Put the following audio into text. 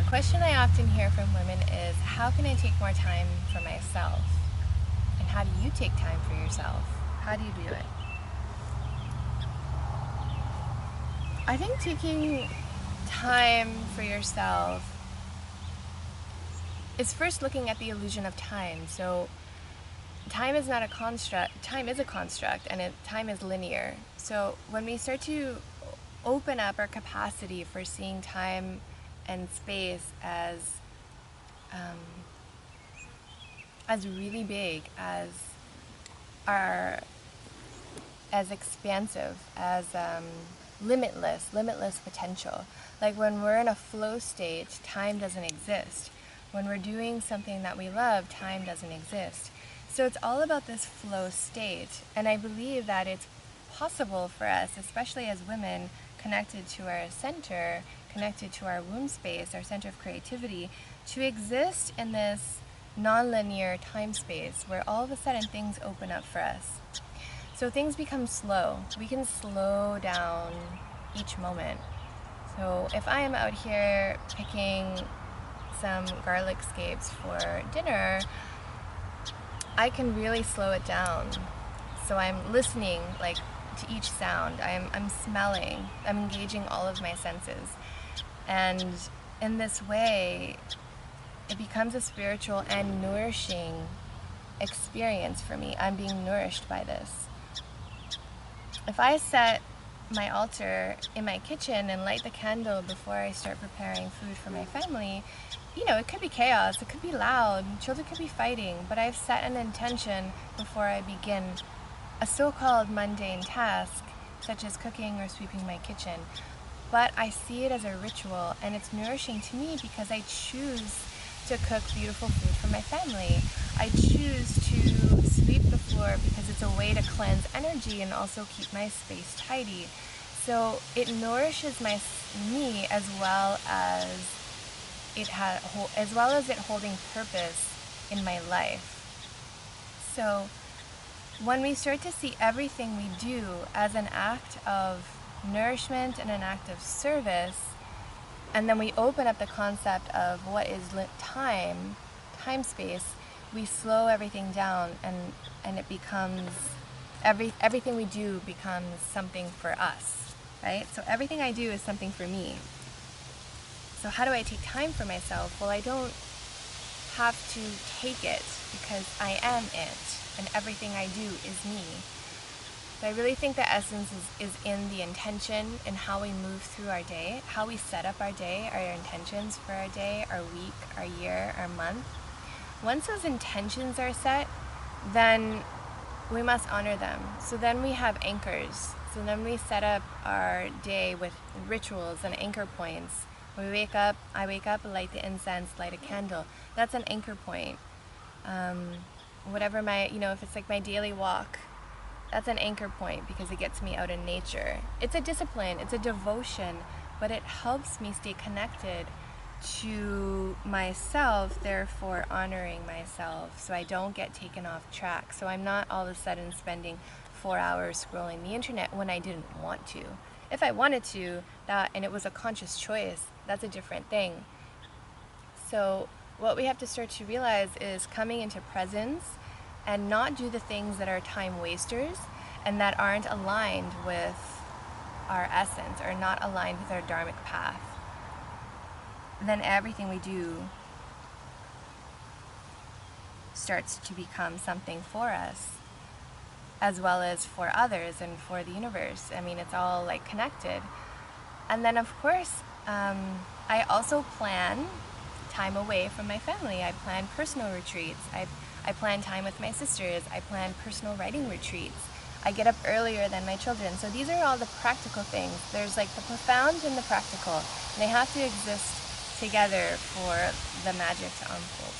question I often hear from women is, how can I take more time for myself? And how do you take time for yourself? How do you do it? I think taking time for yourself is first looking at the illusion of time. So time is not a construct, time is a construct, and time is linear. So when we start to open up our capacity for seeing time and space um, as really big, our as expansive, as limitless potential. Like when we're in a flow state, time doesn't exist. When we're doing something that we love, time doesn't exist. So it's all about this flow state, and I believe that it's possible for us, especially as women, connected to our center, connected to our womb space, our center of creativity, to exist in this non-linear time space where all of a sudden things open up for us. So things become slow. We can slow down each moment. So if I am out here picking some garlic scapes for dinner, I can really slow it down. So I'm listening like to each sound. I'm smelling. I'm engaging all of my senses. And in this way, it becomes a spiritual and nourishing experience for me. I'm being nourished by this. If I set my altar in my kitchen and light the candle before I start preparing food for my family, it could be chaos, it could be loud, children could be fighting, but I've set an intention before I begin a so-called mundane task, such as cooking or sweeping my kitchen. But I see it as a ritual, and it's nourishing to me because I choose to cook beautiful food for my family. I choose to sweep the floor because it's a way to cleanse energy and also keep my space tidy. So it nourishes me as well as it holding purpose in my life. So when we start to see everything we do as an act of nourishment and an act of service, and then we open up the concept of what is time space, we slow everything down, and it becomes everything we do becomes something for us, right? So everything I do is something for me. So how do I take time for myself? Well, I don't have to take it because I am it, and everything I do is me. So I really think the essence is in the intention and how we move through our day, how we set up our day, our intentions for our day, our week, our year, our month. Once those intentions are set, then we must honor them. So then we have anchors. So then we set up our day with rituals and anchor points. When I wake up, light the incense, light a candle. That's an anchor point. Whatever if it's like my daily walk, that's an anchor point because it gets me out in nature. It's a discipline, it's a devotion, but it helps me stay connected to myself, therefore honoring myself so I don't get taken off track. So I'm not all of a sudden spending 4 hours scrolling the internet when I didn't want to. If I wanted to, and it was a conscious choice, that's a different thing. So what we have to start to realize is coming into presence and not do the things that are time wasters and that aren't aligned with our essence or not aligned with our dharmic path. Then everything we do starts to become something for us, as well as for others and for the universe. I mean, it's all like connected. And then of course, I also plan time away from my family. I plan personal retreats. I plan time with my sisters. I plan personal writing retreats. I get up earlier than my children. So these are all the practical things. There's like the profound and the practical, and they have to exist together for the magic to unfold.